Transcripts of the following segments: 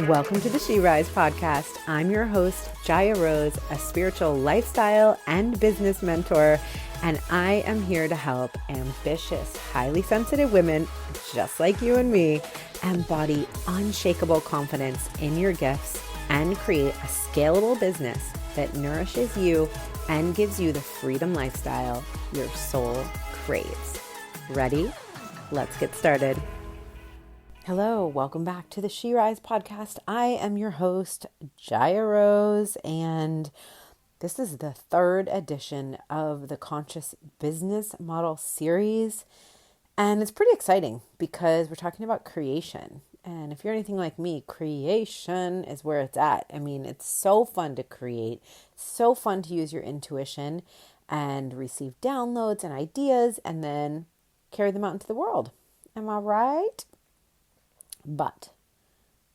Welcome to the She Rise podcast. I'm your host, Jaya Rose, a spiritual lifestyle and business mentor, and I am here to help ambitious, highly sensitive women just like you and me embody unshakable confidence in your gifts and create a scalable business that nourishes you and gives you the freedom lifestyle your soul craves. Ready? Let's get started. Hello, welcome back to the She Rise podcast. I am your host, Jaya Rose, and this is the third edition of the Conscious Business Model series. And it's pretty exciting because we're talking about creation. And if you're anything like me, creation is where it's at. I mean, it's so fun to create, so fun to use your intuition and receive downloads and ideas and then carry them out into the world. Am I right? But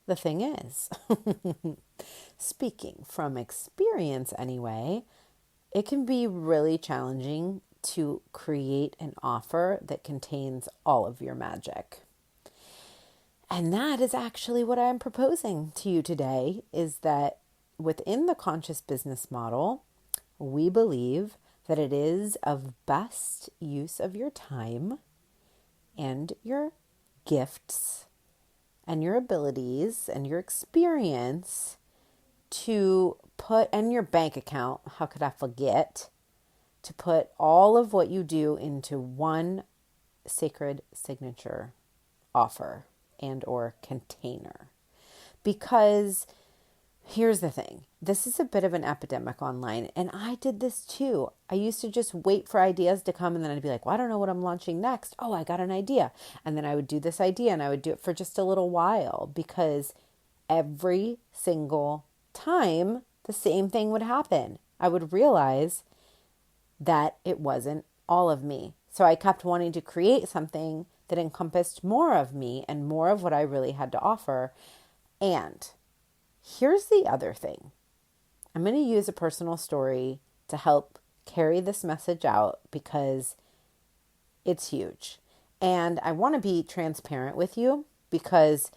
the thing is, speaking from experience anyway, it can be really challenging to create an offer that contains all of your magic. And that is actually what I'm proposing to you today, is that within the conscious business model, we believe that it is of best use of your time and your gifts and your abilities and your experience to put, and your bank account, how could I forget, to put all of what you do into one sacred signature offer and or container. Because here's the thing, this is a bit of an epidemic online, and I did this too. I used to just wait for ideas to come, and then I'd be like, well, I don't know what I'm launching next. Oh, I got an idea. And then I would do this idea, and I would do it for just a little while, because every single time the same thing would happen. I would realize that it wasn't all of me. So I kept wanting to create something that encompassed more of me and more of what I really had to offer. And here's the other thing. I'm going to use a personal story to help carry this message out because it's huge. And I want to be transparent with you because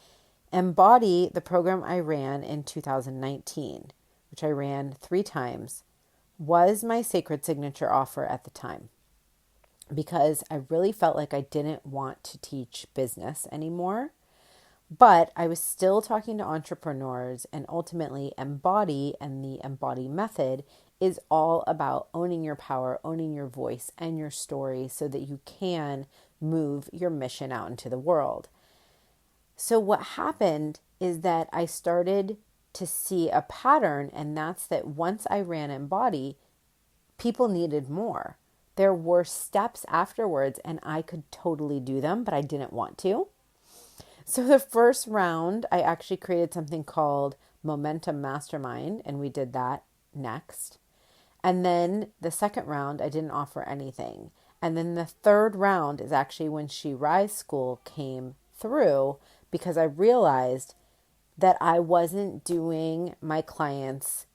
Embody, the program I ran in 2019, which I ran 3 times, was my sacred signature offer at the time because I really felt like I didn't want to teach business anymore. But I was still talking to entrepreneurs, and ultimately Embody and the Embody method is all about owning your power, owning your voice and your story so that you can move your mission out into the world. So what happened is that I started to see a pattern, and that's that once I ran Embody, people needed more. There were steps afterwards, and I could totally do them, but I didn't want to. So the first round, I actually created something called Momentum Mastermind, and we did that next. And then the second round, I didn't offer anything. And then the third round is actually when She Rise School came through, because I realized that I wasn't doing my clients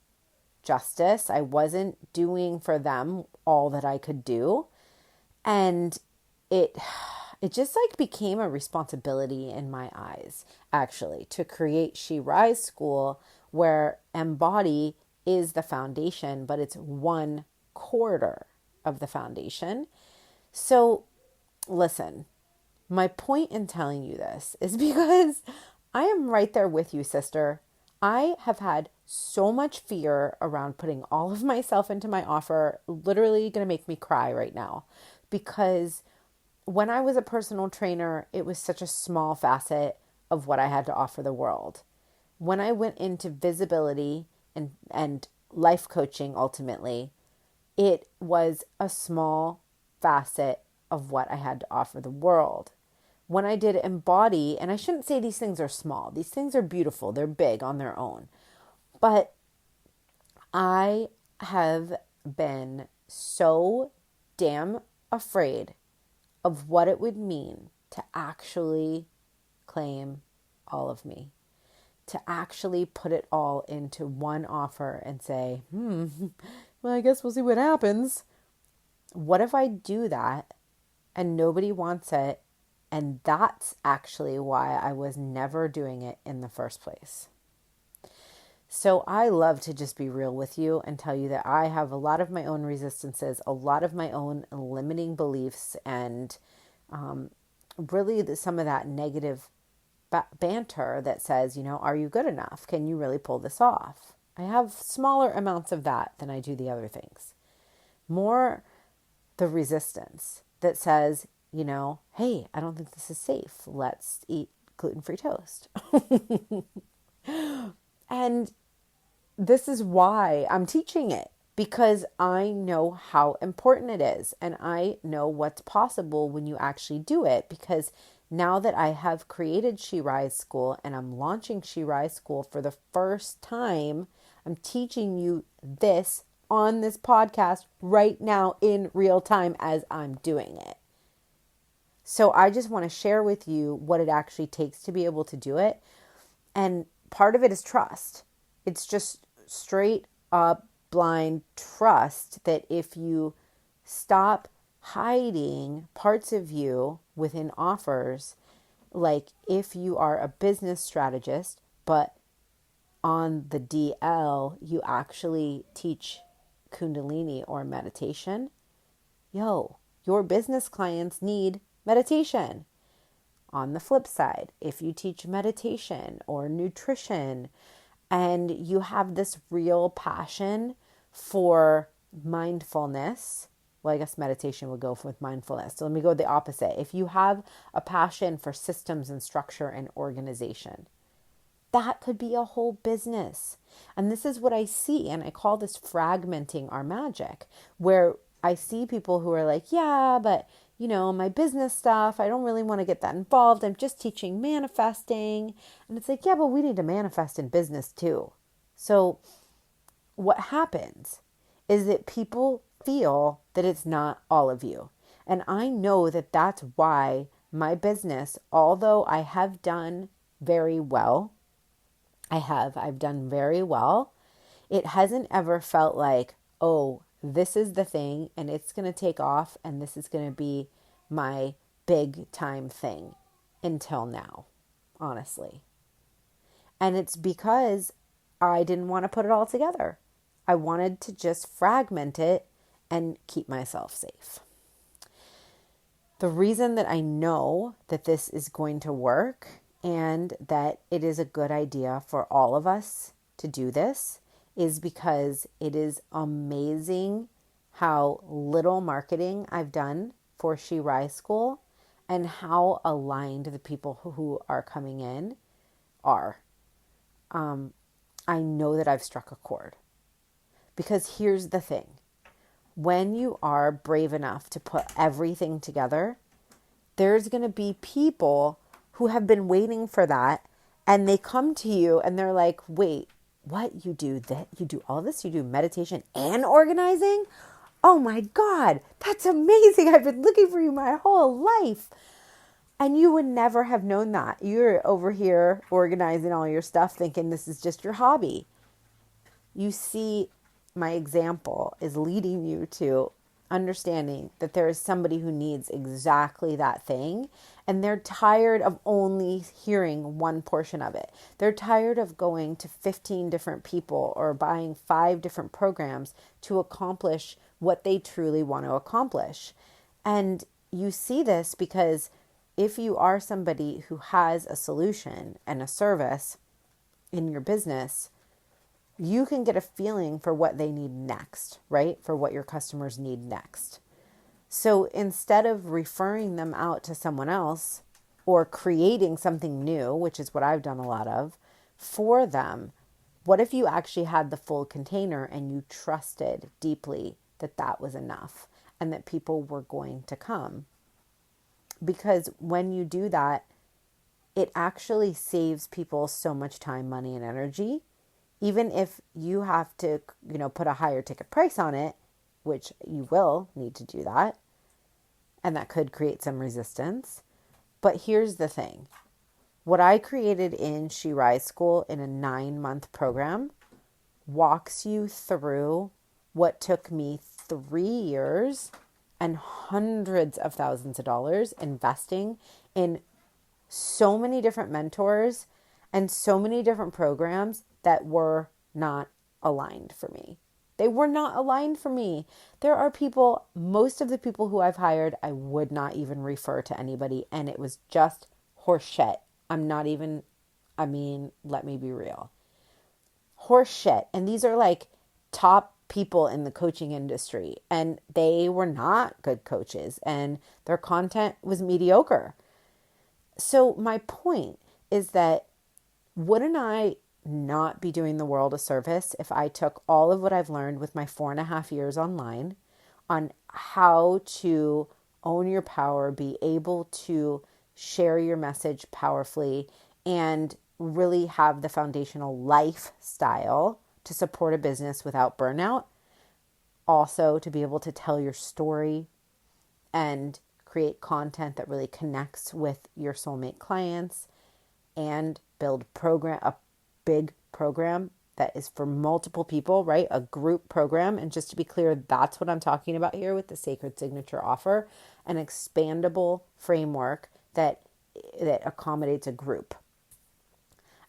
justice. I wasn't doing for them all that I could do. And it just became a responsibility in my eyes, actually, to create She Rise School, where Embody is the foundation, but it's 1/4 of the foundation. So listen, my point in telling you this is because I am right there with you, sister. I have had so much fear around putting all of myself into my offer, literally going to make me cry right now, because when I was a personal trainer, it was such a small facet of what I had to offer the world. When I went into visibility and life coaching, ultimately, it was a small facet of what I had to offer the world. When I did Embody, and I shouldn't say these things are small. These things are beautiful. They're big on their own. But I have been so damn afraid of what it would mean to actually claim all of me, to actually put it all into one offer and say, well, I guess we'll see what happens. What if I do that and nobody wants it And that's actually why I was never doing it in the first place. So I love to just be real with you and tell you that I have a lot of my own resistances, a lot of my own limiting beliefs, and really some of that negative banter that says, are you good enough? Can you really pull this off? I have smaller amounts of that than I do the other things. More the resistance that says, hey, I don't think this is safe. Let's eat gluten-free toast. And this is why I'm teaching it, because I know how important it is, and I know what's possible when you actually do it. Because now that I have created She Rise School and I'm launching She Rise School for the first time, I'm teaching you this on this podcast right now in real time as I'm doing it. So I just want to share with you what it actually takes to be able to do it. And part of it is trust. It's just straight up blind trust that if you stop hiding parts of you within offers, like if you are a business strategist, but on the DL, you actually teach Kundalini or meditation, your business clients need meditation. On the flip side, if you teach meditation or nutrition and you have this real passion for mindfulness, well, I guess meditation would go with mindfulness. So let me go the opposite. If you have a passion for systems and structure and organization, that could be a whole business. And this is what I see. And I call this fragmenting our magic, where I see people who are like, yeah, but my business stuff, I don't really want to get that involved. I'm just teaching manifesting. And it's like, yeah, but we need to manifest in business too. So what happens is that people feel that it's not all of you. And I know that that's why my business, although I have done very well, I've done very well. It hasn't ever felt like, oh, this is the thing and it's going to take off and this is going to be my big time thing until now, honestly. And it's because I didn't want to put it all together. I wanted to just fragment it and keep myself safe. The reason that I know that this is going to work and that it is a good idea for all of us to do this is because it is amazing how little marketing I've done for She Rise School and how aligned the people who are coming in are. I know that I've struck a chord, because here's the thing. When you are brave enough to put everything together, there's going to be people who have been waiting for that, and they come to you and they're like, wait, what? You do that? You do all this? You do meditation and organizing? Oh my God, that's amazing. I've been looking for you my whole life. And you would never have known that. You're over here organizing all your stuff thinking this is just your hobby. You see, my example is leading you to understanding that there is somebody who needs exactly that thing, and they're tired of only hearing one portion of it. They're tired of going to 15 different people or buying 5 different programs to accomplish what they truly want to accomplish. And you see this because if you are somebody who has a solution and a service in your business, you can get a feeling for what they need next, right? For what your customers need next. So instead of referring them out to someone else or creating something new, which is what I've done a lot of, for them, what if you actually had the full container and you trusted deeply that that was enough and that people were going to come? Because when you do that, it actually saves people so much time, money, and energy. Even if you have to, put a higher ticket price on it, which you will need to do that, and that could create some resistance. But here's the thing. What I created in She Rise School in a 9-month program walks you through what took me 3 years and hundreds of thousands of dollars investing in so many different mentors and so many different programs that were not aligned for me. They were not aligned for me. There are people, most of the people who I've hired, I would not even refer to anybody. And it was just horse shit. I'm not even, let me be real. Horse shit. And these are like top people in the coaching industry. And they were not good coaches. And their content was mediocre. So my point is that wouldn't I not be doing the world a service if I took all of what I've learned with my 4.5 years online on how to own your power, be able to share your message powerfully, and really have the foundational lifestyle to support a business without burnout? Also, to be able to tell your story and create content that really connects with your soulmate clients and build a big program that is for multiple people, right? A group program. And just to be clear, that's what I'm talking about here with the Sacred Signature offer, an expandable framework that accommodates a group.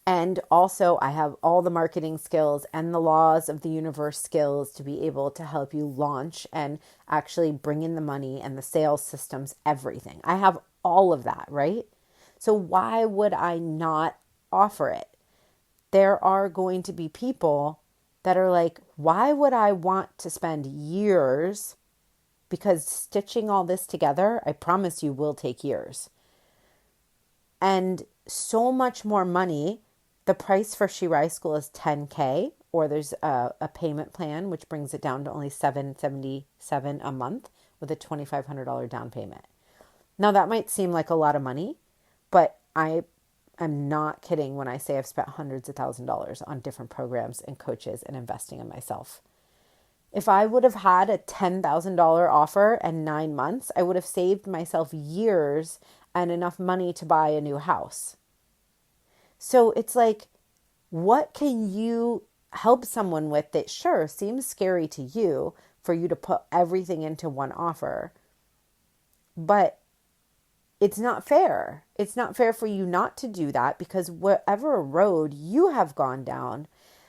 And also, I have all the marketing skills and the laws of the universe skills to be able to help you launch and actually bring in the money and the sales systems, everything. I have all of that, right? So why would I not offer it? There are going to be people that are like, why would I want to spend years? Because stitching all this together, I promise you, will take years. And so much more money. The price for She Rise School is $10K, or there's a payment plan, which brings it down to only $777 a month with a $2,500 down payment. Now, that might seem like a lot of money, but I am not kidding when I say I've spent hundreds of $1,000s on different programs and coaches and investing in myself. If I would have had a $10,000 offer in 9 months, I would have saved myself years and enough money to buy a new house. So it's like, what can you help someone with that sure seems scary to you for you to put everything into one offer, but it's not fair. It's not fair for you not to do that, because whatever road you have gone down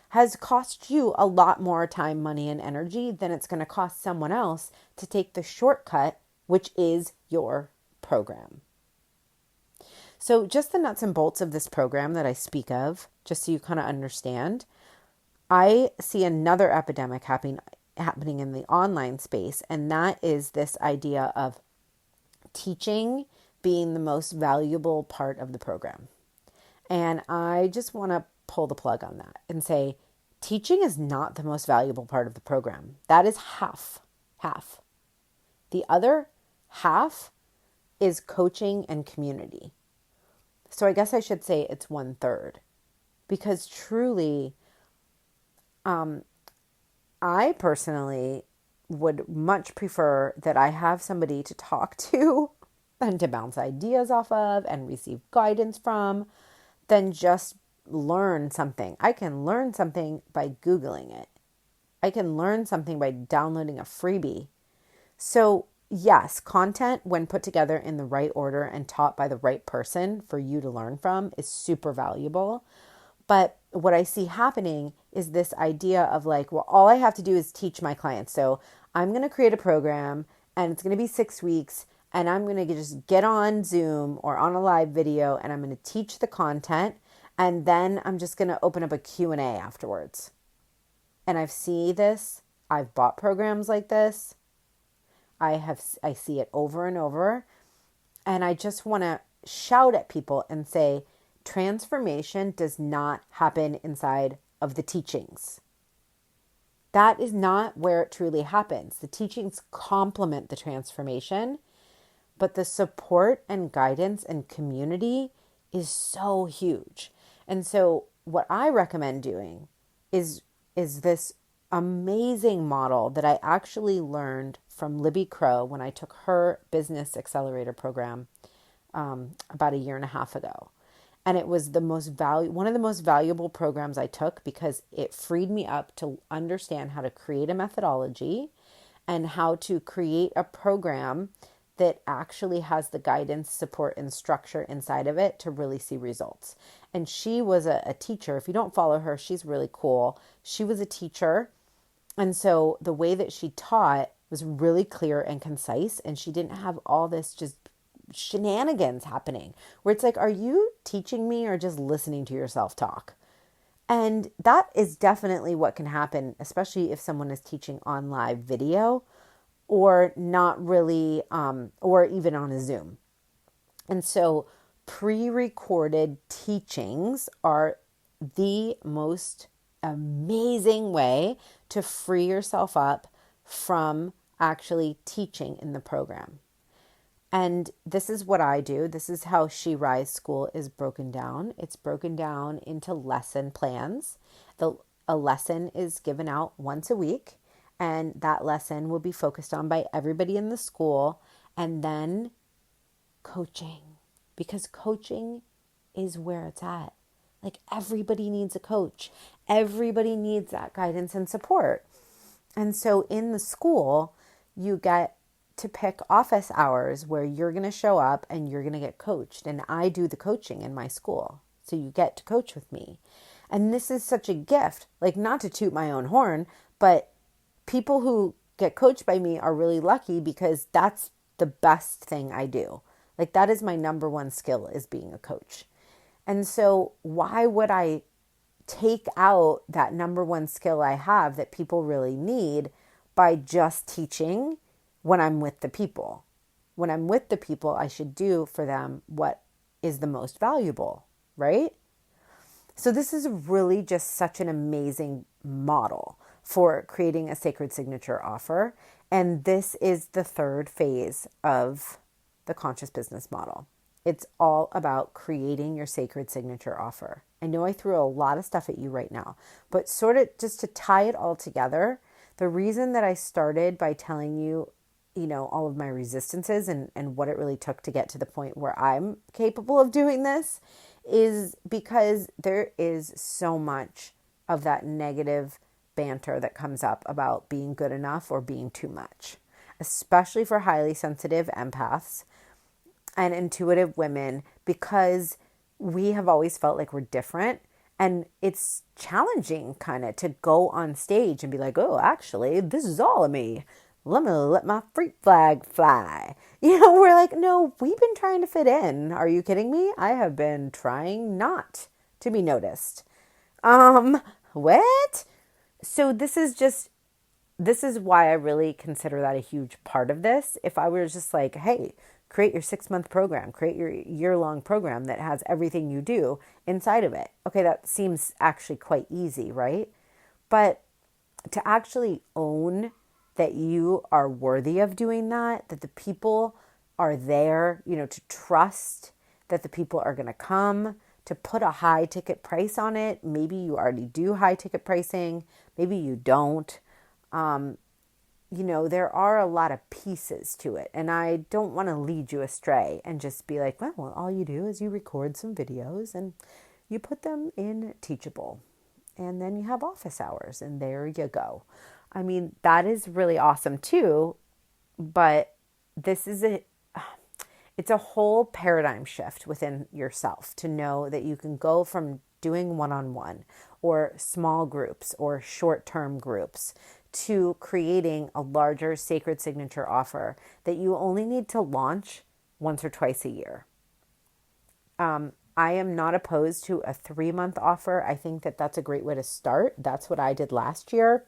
has cost you a lot more time, money, and energy than it's going to cost someone else to take the shortcut, which is your program. So just the nuts and bolts of this program that I speak of, just so you kind of understand, I see another epidemic happening in the online space, and that is this idea of teaching being the most valuable part of the program. And I just want to pull the plug on that and say, teaching is not the most valuable part of the program. That is half. The other half is coaching and community. So I guess I should say it's 1/3, because truly, I personally would much prefer that I have somebody to talk to and to bounce ideas off of and receive guidance from than just learn something. I can learn something by Googling it. I can learn something by downloading a freebie. So yes, content, when put together in the right order and taught by the right person for you to learn from, is super valuable. But what I see happening is this idea of like, well, all I have to do is teach my clients. So I'm going to create a program and it's going to be 6 weeks, and I'm going to just get on Zoom or on a live video and I'm going to teach the content, and then I'm just going to open up a Q&A afterwards. And I've bought programs like this. I see it over and over, and I just want to shout at people and say, transformation does not happen inside of the teachings. That is not where it truly happens. The teachings complement the transformation, but the support and guidance and community is so huge. And so what I recommend doing is this amazing model that I actually learned from Libby Crow when I took her business accelerator program about 1.5 years ago. And it was one of the most valuable programs I took, because it freed me up to understand how to create a methodology and how to create a program that actually has the guidance, support, and structure inside of it to really see results. And she was a teacher. If you don't follow her, she's really cool. She was a teacher. And so the way that she taught was really clear and concise. And she didn't have all this just shenanigans happening where it's like, are you teaching me or just listening to yourself talk? And that is definitely what can happen, especially if someone is teaching on live video or not really, or even on a Zoom. And so pre-recorded teachings are the most amazing way to free yourself up from actually teaching in the program. And this is what I do. This is how She Rise School is broken down. It's broken down into lesson plans. A lesson is given out once a week, and that lesson will be focused on by everybody in the school. And then coaching, because coaching is where it's at. Like, everybody needs a coach. Everybody needs that guidance and support. And so in the school, you get to pick office hours where you're going to show up and you're going to get coached. And I do the coaching in my school. So you get to coach with me. And this is such a gift, like, not to toot my own horn, but people who get coached by me are really lucky because that's the best thing I do. Like, that is my number one skill, is being a coach. And so why would I take out that number one skill I have that people really need by just teaching when I'm with the people? When I'm with the people, I should do for them what is the most valuable, right? So this is really just such an amazing model for creating a sacred signature offer. And this is the third phase of the conscious business model. It's all about creating your sacred signature offer. I know I threw a lot of stuff at you right now, but sort of just to tie it all together, the reason that I started by telling you, all of my resistances and what it really took to get to the point where I'm capable of doing this is because there is so much of that negative banter that comes up about being good enough or being too much, especially for highly sensitive empaths and intuitive women, because we have always felt like we're different. And it's challenging kind of to go on stage and be like, oh, actually, this is all of me. Let me let my freak flag fly. We're like, no, we've been trying to fit in. Are you kidding me? I have been trying not to be noticed. What? So this is why I really consider that a huge part of this. If I were just like, hey, create your 6-month program, create your year-long program that has everything you do inside of it. Okay, that seems actually quite easy, right? But to actually own that you are worthy of doing that the people are there, to trust that the people are going to come, to put a high ticket price on it. Maybe you already do high ticket pricing. Maybe you don't. There are a lot of pieces to it. And I don't want to lead you astray and just be like, well, all you do is you record some videos and you put them in Teachable. And then you have office hours and there you go. I mean, that is really awesome too. But it's a whole paradigm shift within yourself to know that you can go from doing one-on-one or small groups or short-term groups to creating a larger sacred signature offer that you only need to launch once or twice a year. I am not opposed to a 3-month offer. I think that that's a great way to start. That's what I did last year.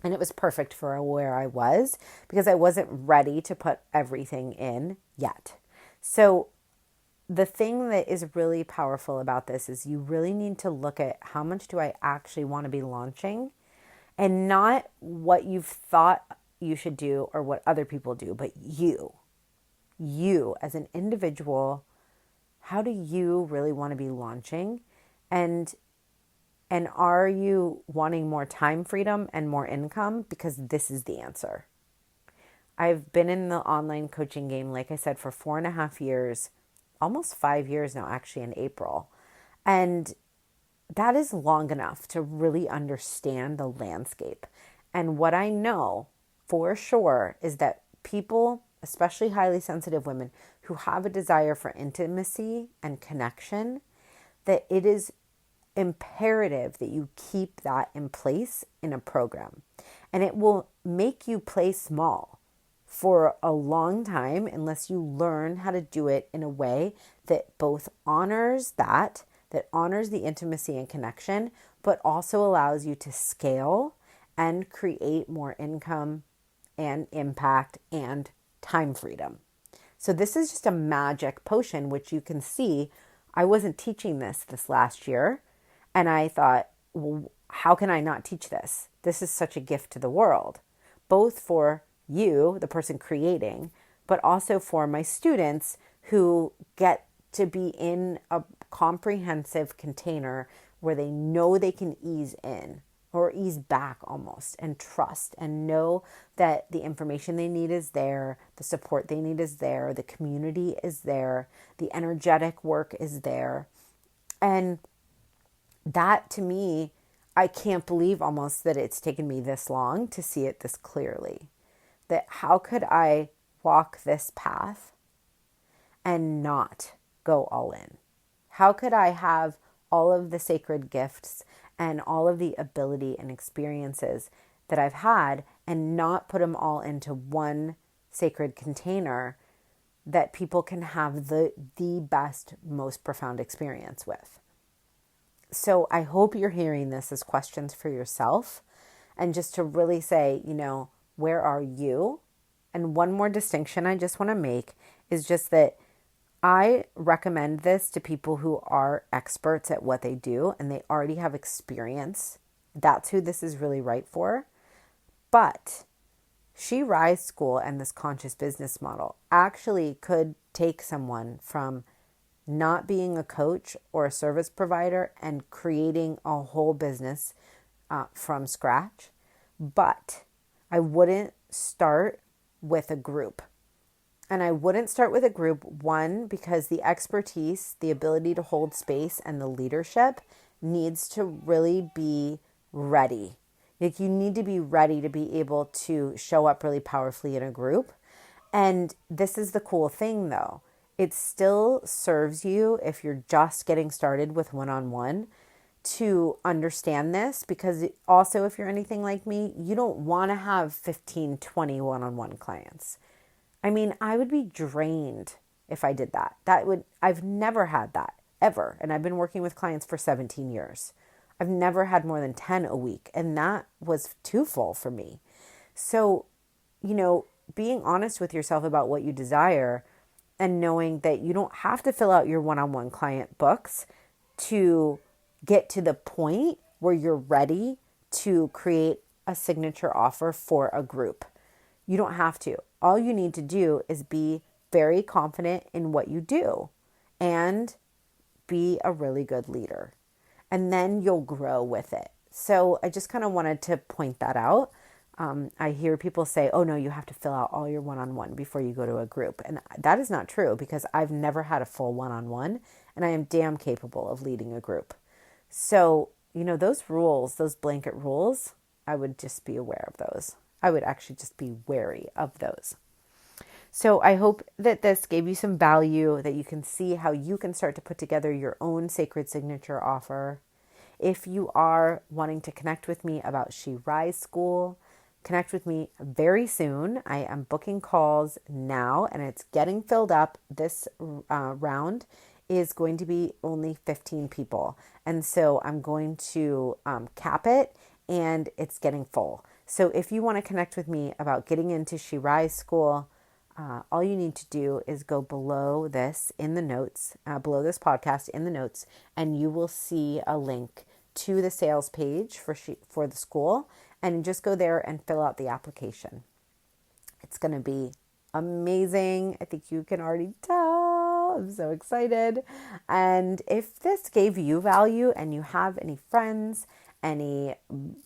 And it was perfect for where I was because I wasn't ready to put everything in yet. So the thing that is really powerful about this is you really need to look at how much do I actually want to be launching, and not what you've thought you should do or what other people do, but you as an individual, how do you really want to be launching? And are you wanting more time freedom and more income? Because this is the answer. I've been in the online coaching game, like I said, for 4.5 years, almost 5 years now, actually, in April. And that is long enough to really understand the landscape. And what I know for sure is that people, especially highly sensitive women who have a desire for intimacy and connection, that it is imperative that you keep that in place in a program. And it will make you play small for a long time unless you learn how to do it in a way that both honors that honors the intimacy and connection, but also allows you to scale and create more income and impact and time freedom. So this is just a magic potion, which you can see. I wasn't teaching this last year. And I thought, well, how can I not teach this? This is such a gift to the world, both for you, the person creating, but also for my students who get to be in a comprehensive container where they know they can ease in or ease back almost and trust and know that the information they need is there, the support they need is there, the community is there, the energetic work is there. And that to me, I can't believe almost that it's taken me this long to see it this clearly. That how could I walk this path and not go all in? How could I have all of the sacred gifts and all of the ability and experiences that I've had and not put them all into one sacred container that people can have the best, most profound experience with? So I hope you're hearing this as questions for yourself and just to really say, where are you? And one more distinction I just want to make is just that I recommend this to people who are experts at what they do and they already have experience. That's who this is really right for. But She Rise School and this conscious business model actually could take someone from not being a coach or a service provider and creating a whole business from scratch. But I wouldn't start with a group. And I wouldn't start with a group, one, because the expertise, the ability to hold space, and the leadership needs to really be ready. Like, you need to be ready to be able to show up really powerfully in a group. And this is the cool thing, though. It still serves you, if you're just getting started with one-on-one, to understand this, because also, if you're anything like me, you don't want to have 15, 20 one-on-one clients. I mean, I would be drained if I did that. I've never had that, ever. And I've been working with clients for 17 years. I've never had more than 10 a week. And that was too full for me. So, being honest with yourself about what you desire and knowing that you don't have to fill out your one-on-one client books to get to the point where you're ready to create a signature offer for a group. You don't have to. All you need to do is be very confident in what you do and be a really good leader. And then you'll grow with it. So I just kind of wanted to point that out. I hear people say, oh no, you have to fill out all your one-on-one before you go to a group. And that is not true, because I've never had a full one-on-one and I am damn capable of leading a group. So, those rules, those blanket rules, I would just be aware of those. I would actually just be wary of those. So I hope that this gave you some value, that you can see how you can start to put together your own sacred signature offer. If you are wanting to connect with me about She Rise School, connect with me very soon. I am booking calls now and it's getting filled up. This round is going to be only 15 people. And so I'm going to cap it, and it's getting full. So if you want to connect with me about getting into She Rise School, all you need to do is go below this in the notes, below this podcast in the notes, and you will see a link to the sales page for the school, and just go there and fill out the application. It's going to be amazing. I think you can already tell. I'm so excited. And if this gave you value and you have any friends, any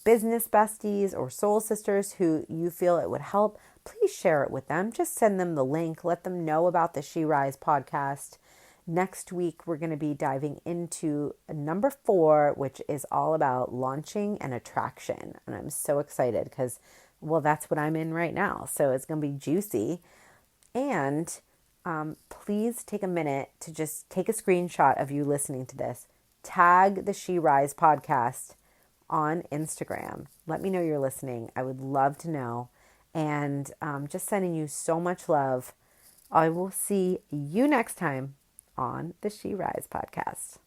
business besties or soul sisters who you feel it would help, please share it with them. Just send them the link. Let them know about the She Rise podcast. Next week, we're going to be diving into number 4, which is all about launching an attraction. And I'm so excited because, well, that's what I'm in right now. So it's going to be juicy. And please take a minute to just take a screenshot of you listening to this. tag the She Rise podcast on Instagram. Let me know you're listening. I would love to know. And just sending you so much love. I will see you next time on the She Rise podcast.